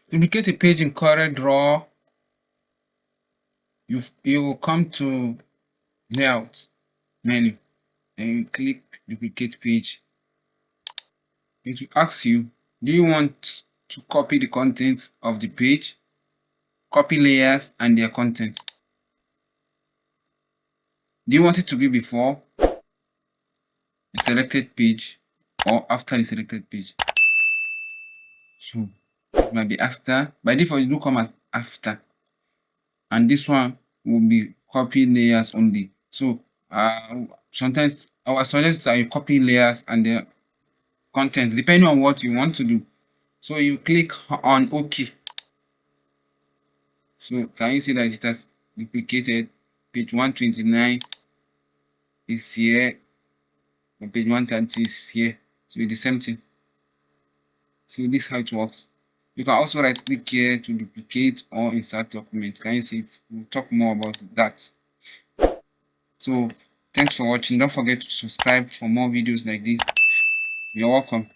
duplicate a page in CorelDRAW, you will come to layout menu and you click duplicate page. It will ask you, do you want to copy the content of the page, copy layers and their content? Do you want it to be before the selected page or after the selected page? So it might be after. By default, it will come as after. And this one will be copy layers only. So sometimes our suggestions are you copy layers and the content depending on what you want to do. So you click on OK. So can you see that it has duplicated? Page 129 is here, and page 130 is here. So it's the same thing. So this is how it works. You can also right click here to duplicate or insert document. Can you see it? We'll talk more about that. So thanks for watching. Don't forget to subscribe for more videos like this. You're welcome.